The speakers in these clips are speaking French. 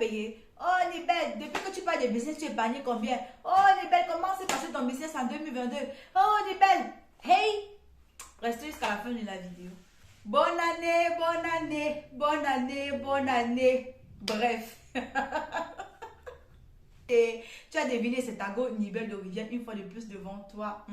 payé? Oh Nibel, depuis que tu parles de business, tu épargnes combien? Oh Nibel, comment s'est passé ton business en 2022? Oh Nibel, hey! Restez jusqu'à la fin de la vidéo. Bonne année, bonne année, bonne année, bonne année. Bref. Et tu as deviné, c'est ta go Nibel d'origine une fois de plus devant toi.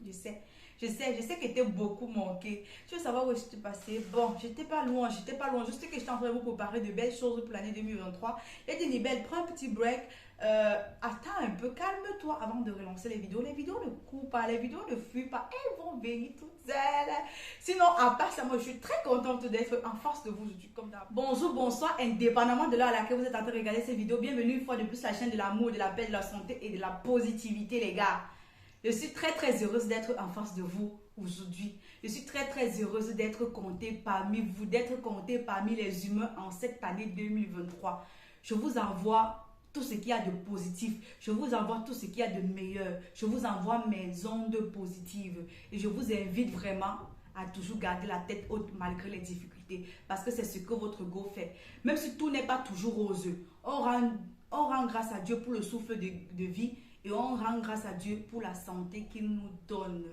Je sais. Je sais que tu beaucoup manqué. Tu veux savoir où je suis passée? Bon, j'étais pas loin. Juste que j'étais en train de vous préparer de belles choses pour l'année 2023. Et dit Nibel, prends un petit break. Attends un peu, calme-toi avant de relancer les vidéos. Les vidéos ne courent pas, les vidéos ne fuient pas. Elles vont venir toutes seules. Sinon, à part ça, moi, je suis très contente d'être en face de vous aujourd'hui, comme d'hab. Bonjour, bonsoir, indépendamment de l'heure à laquelle vous êtes en train de regarder ces vidéos. Bienvenue une fois de plus à la chaîne de l'amour, de la paix, de la santé et de la positivité, les gars. Je suis très heureuse d'être en face de vous aujourd'hui. Je suis très heureuse d'être comptée parmi vous, d'être comptée parmi les humains en cette année 2023. Je vous envoie tout ce qu'il y a de positif. Je vous envoie tout ce qu'il y a de meilleur. Je vous envoie mes ondes positives. Et je vous invite vraiment à toujours garder la tête haute malgré les difficultés. Parce que c'est ce que votre go fait. Même si tout n'est pas toujours rose, on rend grâce à Dieu pour le souffle de vie. Et on rend grâce à Dieu pour la santé qu'il nous donne.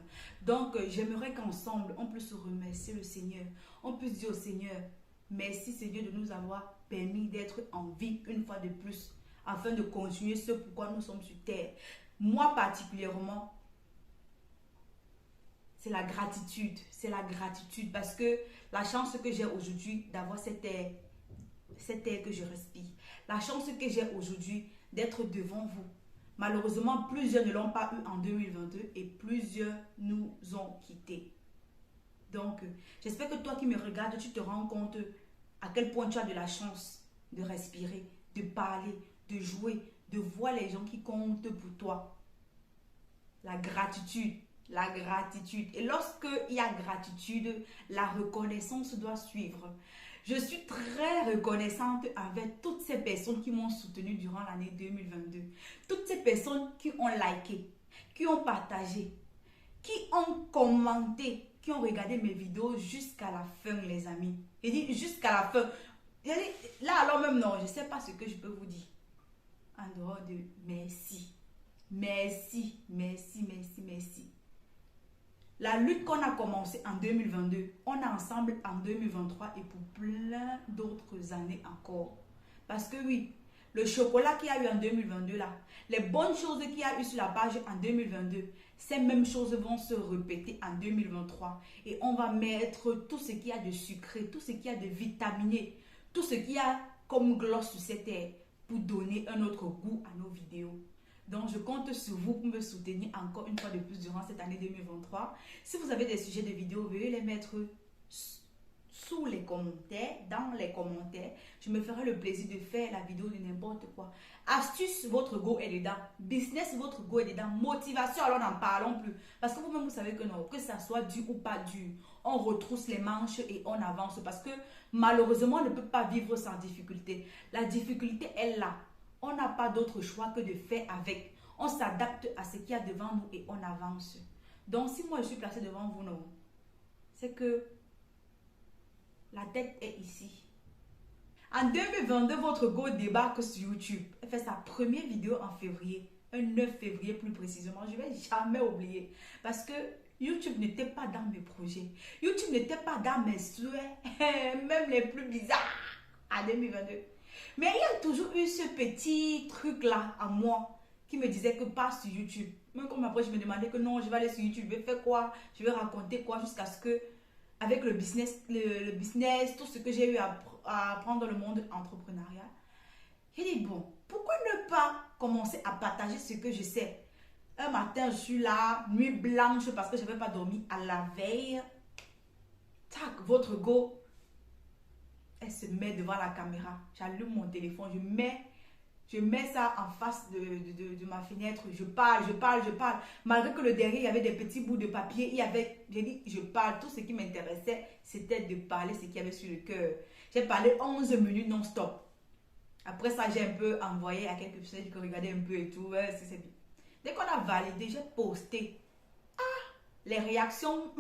Donc, j'aimerais qu'ensemble, on puisse remercier le Seigneur. On puisse dire au Seigneur, merci Seigneur de nous avoir permis d'être en vie une fois de plus, afin de continuer ce pourquoi nous sommes sur terre. Moi particulièrement, c'est la gratitude. C'est la gratitude parce que la chance que j'ai aujourd'hui d'avoir cet air que je respire. La chance que j'ai aujourd'hui d'être devant vous. Malheureusement, plusieurs ne l'ont pas eu en 2022 et plusieurs nous ont quittés. Donc, j'espère que toi qui me regardes, tu te rends compte à quel point tu as de la chance de respirer, de parler, de jouer, de voir les gens qui comptent pour toi. La gratitude, la gratitude. Et lorsqu'il y a gratitude, la reconnaissance doit suivre. Je suis très reconnaissante avec toutes ces personnes qui m'ont soutenue durant l'année 2022. Toutes ces personnes qui ont liké, qui ont partagé, qui ont commenté, qui ont regardé mes vidéos jusqu'à la fin, les amis. Je dis jusqu'à la fin. Là, alors même, non, je ne sais pas ce que je peux vous dire. En dehors de merci. Merci, merci, merci, merci. La lutte qu'on a commencée en 2022, on est ensemble en 2023 et pour plein d'autres années encore. Parce que oui, le chocolat qu'il y a eu en 2022 là, les bonnes choses qu'il y a eu sur la page en 2022, ces mêmes choses vont se répéter en 2023. Et on va mettre tout ce qu'il y a de sucré, tout ce qu'il y a de vitaminé, tout ce qu'il y a comme gloss sur cette terre pour donner un autre goût à nos vidéos. Donc, je compte sur vous pour me soutenir encore une fois de plus durant cette année 2023. Si vous avez des sujets de vidéos, veuillez les mettre sous les commentaires, dans les commentaires. Je me ferai le plaisir de faire la vidéo de n'importe quoi. Astuce, votre go est dedans. Business, votre go est dedans. Motivation, alors n'en parlons plus. Parce que vous-même, vous savez que non, que ça soit dur ou pas dur, on retrousse les manches et on avance. Parce que malheureusement, on ne peut pas vivre sans difficulté. La difficulté est là. On n'a pas d'autre choix que de faire avec. On s'adapte à ce qu'il y a devant nous et on avance. Donc, si moi je suis placée devant vous, non, c'est que la tête est ici. En 2022, votre go débarque sur YouTube. Elle fait sa première vidéo en février. Un 9 février plus précisément. Je ne vais jamais oublier. Parce que YouTube n'était pas dans mes projets. YouTube n'était pas dans mes souhaits. Même les plus bizarres en 2022. Mais il y a toujours eu ce petit truc-là à moi qui me disait que pas sur YouTube. Même comme après, je me demandais que non, je vais aller sur YouTube, je vais faire quoi, je vais raconter quoi jusqu'à ce que, avec le business, tout ce que j'ai eu à apprendre dans le monde entrepreneurial, j'ai dit bon, pourquoi ne pas commencer à partager ce que je sais. Un matin, je suis là, nuit blanche parce que je n'avais pas dormi à la veille. Tac, votre go. Elle se met devant la caméra. J'allume mon téléphone. Je mets ça en face de ma fenêtre. Je parle. Malgré que le derrière, il y avait des petits bouts de papier. J'ai dit, je parle. Tout ce qui m'intéressait, c'était de parler ce qu'il y avait sur le cœur. J'ai parlé 11 minutes non-stop. Après ça, j'ai un peu envoyé à quelques personnes qui regardaient un peu et tout. Ouais, c'est bien. Dès qu'on a validé, j'ai posté. Les réactions,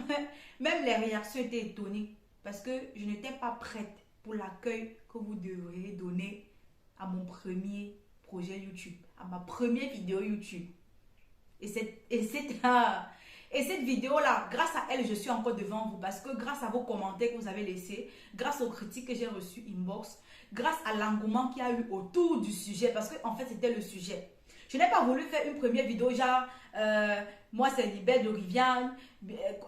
même les réactions étaient étonnées. Parce que je n'étais pas prête pour l'accueil que vous devriez donner à mon premier projet YouTube, à ma première vidéo YouTube. Et cette vidéo-là, grâce à elle, je suis encore devant vous parce que grâce à vos commentaires que vous avez laissés, grâce aux critiques que j'ai reçues inbox, grâce à l'engouement qu'il y a eu autour du sujet, parce que en fait, c'était le sujet. Je n'ai pas voulu faire une première vidéo genre, moi c'est Libelle de Riviane,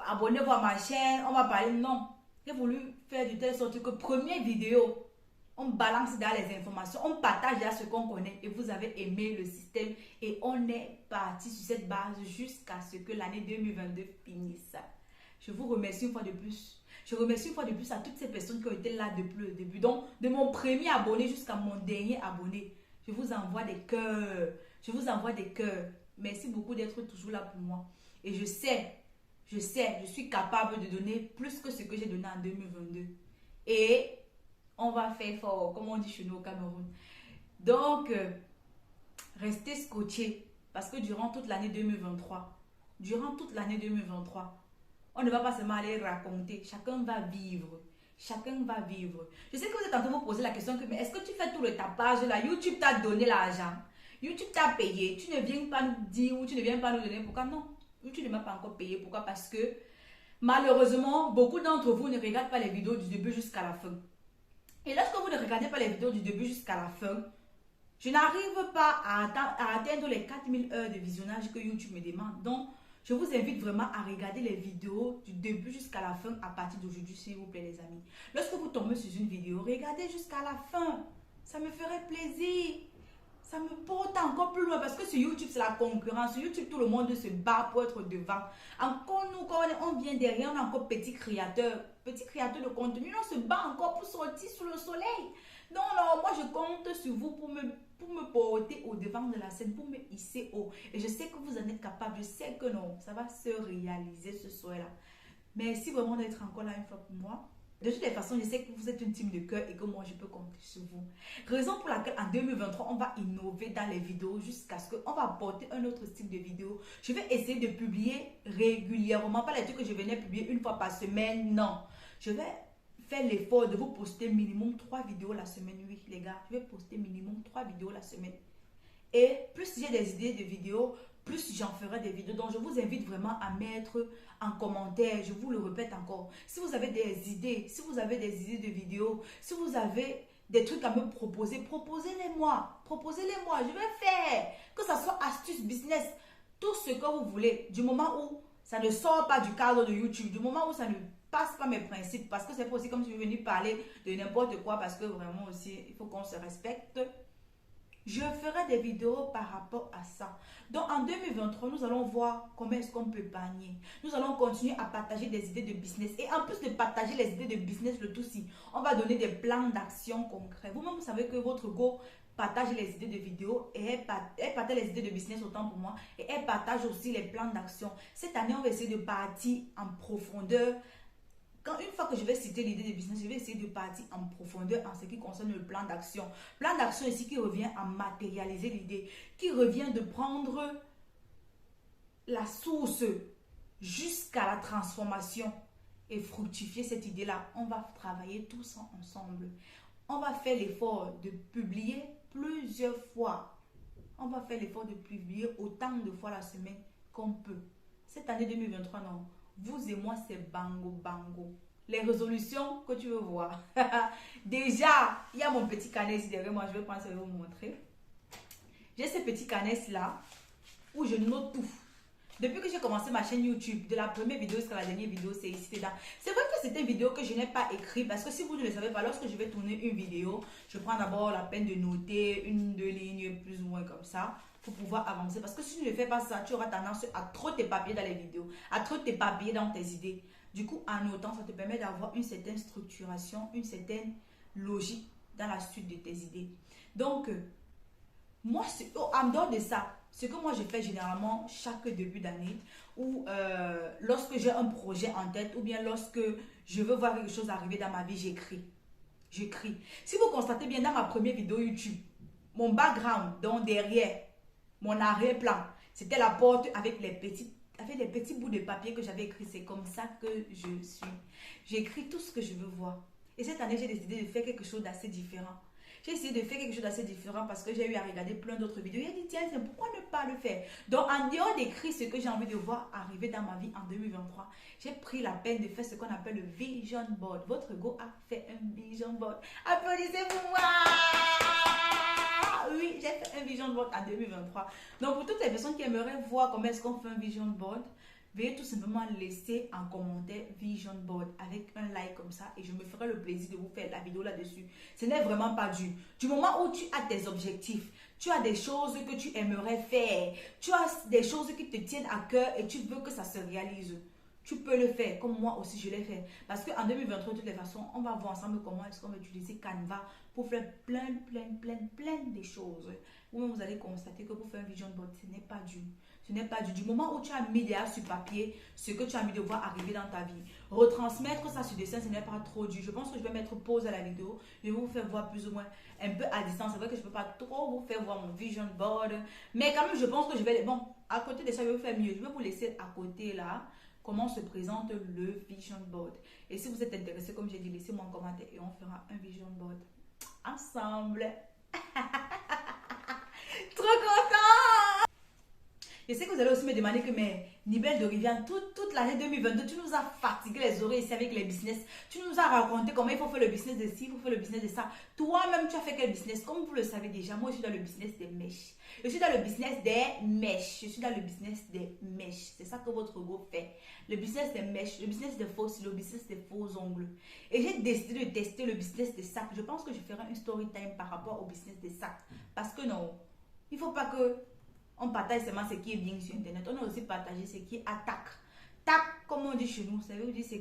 abonnez-vous à ma chaîne, on va parler. Non, j'ai voulu faire de telle sorte que première vidéo, on balance dans les informations, on partage à ce qu'on connaît et vous avez aimé le système et on est parti sur cette base jusqu'à ce que l'année 2022 finisse. Je vous remercie une fois de plus. Je remercie une fois de plus à toutes ces personnes qui ont été là depuis le début. Donc, de mon premier abonné jusqu'à mon dernier abonné, je vous envoie des cœurs. Je vous envoie des cœurs. Merci beaucoup d'être toujours là pour moi. Et je suis capable de donner plus que ce que j'ai donné en 2022. Et on va faire fort, comme on dit chez nous au Cameroun. Donc, restez scotchés parce que durant toute l'année 2023, on ne va pas seulement aller raconter, chacun va vivre. Chacun va vivre. Je sais que vous êtes en train de vous poser la question que, mais est-ce que tu fais tout le tapage là? YouTube t'a donné l'argent. YouTube t'a payé. Tu ne viens pas nous dire ou tu ne viens pas nous donner. Pourquoi non? YouTube ne m'a pas encore payé. Pourquoi? Parce que malheureusement, beaucoup d'entre vous ne regardent pas les vidéos du début jusqu'à la fin. Et lorsque vous ne regardez pas les vidéos du début jusqu'à la fin, je n'arrive pas à atteindre les 4000 heures de visionnage que YouTube me demande. Donc, je vous invite vraiment à regarder les vidéos du début jusqu'à la fin à partir d'aujourd'hui, s'il vous plaît, les amis. Lorsque vous tombez sur une vidéo, regardez jusqu'à la fin. Ça me ferait plaisir. Ça me porte encore plus loin parce que sur YouTube, c'est la concurrence. Sur YouTube, tout le monde se bat pour être devant. Encore nous, quand on vient derrière, on est encore petit créateur de contenu. On se bat encore pour sortir sous le soleil. Non, non, moi je compte sur vous pour me porter au devant de la scène, pour me hisser haut. Et je sais que vous en êtes capable. Je sais que non, ça va se réaliser ce soir-là. Merci vraiment d'être encore là une fois pour moi. De toutes les façons, je sais que vous êtes une team de cœur et que moi, je peux compter sur vous. Raison pour laquelle en 2023, on va innover dans les vidéos jusqu'à ce qu'on va apporter un autre style de vidéo. Je vais essayer de publier régulièrement. Pas les trucs que je venais publier une fois par semaine, non. Je vais faire l'effort de vous poster minimum 3 vidéos la semaine. Oui, les gars, je vais poster minimum 3 vidéos la semaine. Et plus j'ai des idées de vidéos, plus j'en ferai des vidéos. Donc, je vous invite vraiment à mettre en commentaire, je vous le répète encore, si vous avez des idées, de vidéos, si vous avez des trucs à me proposer, proposez-les-moi. Proposez-les-moi, je vais faire. Que ça soit astuce, business, tout ce que vous voulez. Du moment où ça ne sort pas du cadre de YouTube, du moment où ça ne passe pas mes principes, parce que c'est pas aussi comme si je venais parler de n'importe quoi, parce que vraiment aussi, il faut qu'on se respecte. Je ferai des vidéos par rapport à ça. Donc, en 2023, nous allons voir comment est-ce qu'on peut épargner. Nous allons continuer à partager des idées de business. Et en plus de partager les idées de business, le tout si, on va donner des plans d'action concrets. Vous-même, vous savez que votre go partage les idées de vidéos et elle partage les idées de business autant pour moi. Et elle partage aussi les plans d'action. Cette année, on va essayer de partir en profondeur. Une fois que je vais citer l'idée de business, je vais essayer de partir en profondeur en ce qui concerne le plan d'action. Plan d'action ici qui revient à matérialiser l'idée, qui revient de prendre la source jusqu'à la transformation et fructifier cette idée-là. On va travailler tous ensemble. On va faire l'effort de publier plusieurs fois. On va faire l'effort de publier autant de fois la semaine qu'on peut. Cette année 2023, non. Vous et moi, c'est bango bango. Les résolutions que tu veux voir. Déjà, il y a mon petit carnet ici derrière moi. Je vais prendre ça et vous montrer. J'ai ce petit carnet-là où je note tout. Depuis que j'ai commencé ma chaîne YouTube, de la première vidéo jusqu'à la dernière vidéo, c'est ici dedans. C'est vrai que c'est une vidéo que je n'ai pas écrite parce que si vous ne le savez pas, lorsque je vais tourner une vidéo, je prends d'abord la peine de noter 1-2 lignes plus ou moins comme ça pour pouvoir avancer. Parce que si tu ne fais pas ça, tu auras tendance à trop t'éparpiller dans les vidéos, à trop t'éparpiller dans tes idées. Du coup, en notant, ça te permet d'avoir une certaine structuration, une certaine logique dans la suite de tes idées. Donc, moi, en dehors de ça, ce que moi je fais généralement chaque début d'année ou lorsque j'ai un projet en tête ou bien lorsque je veux voir quelque chose arriver dans ma vie, j'écris. J'écris. Si vous constatez bien dans ma première vidéo YouTube, mon background, donc derrière, mon arrière-plan, c'était la porte avec les petits bouts de papier que j'avais écrit. C'est comme ça que je suis. J'écris tout ce que je veux voir. Et cette année, j'ai décidé de faire quelque chose d'assez différent. J'ai essayé de faire quelque chose d'assez différent parce que j'ai eu à regarder plein d'autres vidéos. J'ai dit, tiens, pourquoi ne pas le faire? Donc, en dehors d'écrire ce que j'ai envie de voir arriver dans ma vie en 2023, j'ai pris la peine de faire ce qu'on appelle le Vision Board. Votre go a fait un Vision Board. Applaudissez pour moi! Oui, j'ai fait un Vision Board en 2023. Donc, pour toutes les personnes qui aimeraient voir comment est-ce qu'on fait un Vision Board, veuillez tout simplement laisser en commentaire Vision Board avec un like comme ça et je me ferai le plaisir de vous faire la vidéo là-dessus. Ce n'est vraiment pas dur. Du moment où tu as tes objectifs, tu as des choses que tu aimerais faire, tu as des choses qui te tiennent à cœur et tu veux que ça se réalise, tu peux le faire comme moi aussi je l'ai fait. Parce qu'en 2023, de toutes les façons, on va voir ensemble comment est-ce qu'on va utiliser Canva pour faire plein de choses. Vous allez constater que pour faire un Vision Board, ce n'est pas dur. Ce n'est pas du moment où tu as mis derrière sur papier ce que tu as mis de voir arriver dans ta vie. Retransmettre ça sur dessin, ce n'est pas trop dur. Je pense que je vais mettre pause à la vidéo. Je vais vous faire voir plus ou moins un peu à distance. C'est vrai que je ne peux pas trop vous faire voir mon vision board. Mais quand même, je pense que je vais... Bon, à côté de ça, je vais vous faire mieux. Je vais vous laisser à côté là comment se présente le vision board. Et si vous êtes intéressé, comme j'ai dit, laissez-moi un commentaire et on fera un vision board ensemble. Trop content! Je sais que vous allez aussi me demander que, mais Nibel de Rivian, toute l'année 2022, tu nous as fatigué les oreilles ici avec les business. Tu nous as raconté comment il faut faire le business de ci, il faut faire le business de ça. Toi-même, tu as fait quel business? Comme vous le savez déjà, moi, je suis dans le business des mèches. Je suis dans le business des mèches. Je suis dans le business des mèches. C'est ça que votre ego fait. Le business des mèches, le business des faux cils, le business des faux ongles. Et j'ai décidé de tester le business des sacs. Je pense que je ferai une story time par rapport au business des sacs. Parce que non, il ne faut pas que... On partage seulement ce qui est bien sur Internet. On a aussi partagé ce qui attaque. Tac, comme on dit chez nous. Ça veut dire ce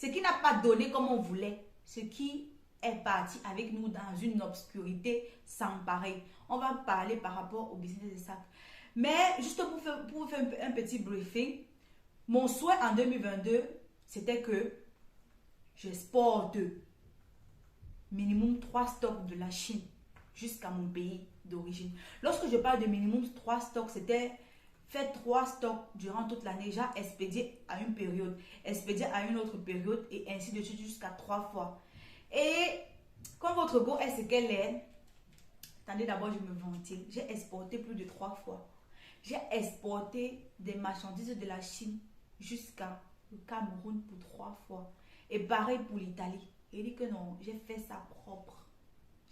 qui n'a pas donné comme on voulait. Ce qui est parti avec nous dans une obscurité sans pareil. On va parler par rapport au business des sacs. Mais juste pour vous faire un petit briefing, mon souhait en 2022, c'était que j'exporte minimum 3 stocks de la Chine jusqu'à mon pays d'origine. Lorsque je parle de minimum 3 stocks, c'était faire 3 stocks durant toute l'année, déjà expédier à une période, expédier à une autre période et ainsi de suite jusqu'à 3 fois. Et quand votre go est ce qu'elle est, attendez d'abord, je me ventile. J'ai exporté plus de 3 fois. J'ai exporté des marchandises de la Chine jusqu'à le Cameroun pour 3 fois. Et pareil pour l'Italie. Il dit que non, j'ai fait ça propre.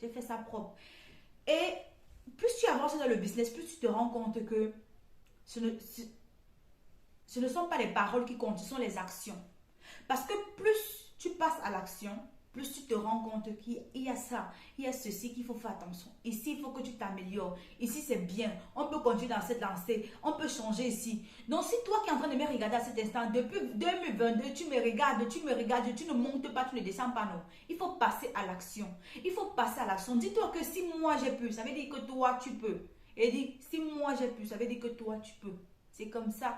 J'ai fait ça propre. Et plus tu avances dans le business, plus tu te rends compte que ce ne sont pas les paroles qui comptent, ce sont les actions. Parce que plus tu passes à l'action, plus tu te rends compte qu'il y a ça, il y a ceci qu'il faut faire attention. Ici, il faut que tu t'améliores. Ici, c'est bien. On peut continuer dans cette lancée. On peut changer ici. Donc, si toi qui es en train de me regarder à cet instant, depuis 2022, tu me regardes, tu ne montes pas, tu ne descends pas, non. Il faut passer à l'action. Il faut passer à l'action. Dis-toi que si moi j'ai pu, ça veut dire que toi, tu peux. Et dis, si moi j'ai pu, ça veut dire que toi, tu peux. C'est comme ça.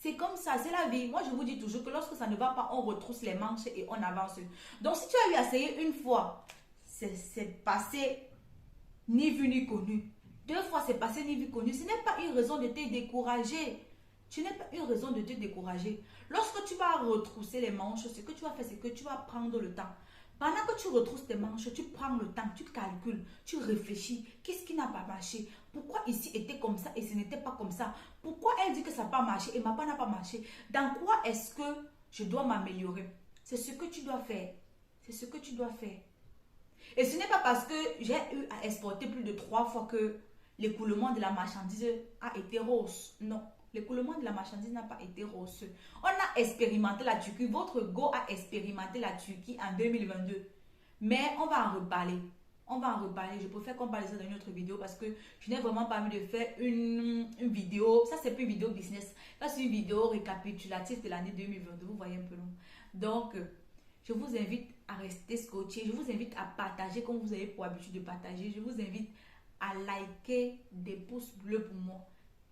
C'est comme ça, c'est la vie. Moi, je vous dis toujours que lorsque ça ne va pas, on retrousse les manches et on avance. Donc, si tu as eu à essayer une fois, c'est passé ni vu ni connu. 2 fois, c'est passé ni vu connu. Ce n'est pas une raison de te décourager. Ce n'est pas une raison de te décourager. Lorsque tu vas retrousser les manches, ce que tu vas faire, c'est que tu vas prendre le temps. Pendant que tu retrousses tes manches, tu prends le temps, tu calcules, tu réfléchis. Qu'est-ce qui n'a pas marché? Pourquoi ici était comme ça et ce n'était pas comme ça? Pourquoi elle dit que ça n'a pas marché et ma part n'a pas marché? Dans quoi est-ce que je dois m'améliorer? C'est ce que tu dois faire. C'est ce que tu dois faire. Et ce n'est pas parce que j'ai eu à exporter plus de 3 fois que l'écoulement de la marchandise a été rose. Non. L'écoulement de la marchandise n'a pas été rose. On a expérimenté la Turquie. Votre go a expérimenté la Turquie en 2022. Mais on va en reparler. On va en reparler. Je préfère qu'on parle de ça dans une autre vidéo parce que je n'ai vraiment pas envie de faire une vidéo. Ça, c'est plus une vidéo business. Ça, c'est une vidéo récapitulative de l'année 2022. Vous voyez un peu long. Donc, je vous invite à rester scotché. Je vous invite à partager comme vous avez pour habitude de partager. Je vous invite à liker des pouces bleus pour moi,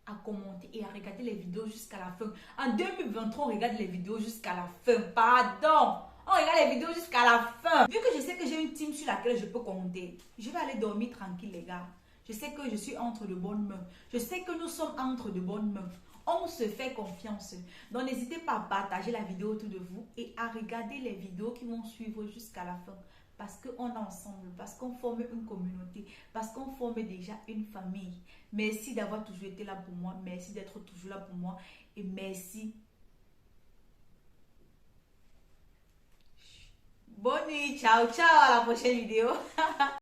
à commenter et à regarder les vidéos jusqu'à la fin. En 2023, on regarde les vidéos jusqu'à la fin. Pardon! On regarde les vidéos jusqu'à la fin. Vu que je sais que j'ai une team sur laquelle je peux compter, je vais aller dormir tranquille, les gars. Je sais que je suis entre de bonnes mains. Je sais que nous sommes entre de bonnes mains. On se fait confiance. Donc, n'hésitez pas à partager la vidéo autour de vous et à regarder les vidéos qui vont suivre jusqu'à la fin. parce qu'on est ensemble, parce qu'on forme une communauté, parce qu'on forme déjà une famille. Merci d'avoir toujours été là pour moi. Merci d'être toujours là pour moi. Et merci. Bonne nuit. Ciao, ciao. À la prochaine vidéo.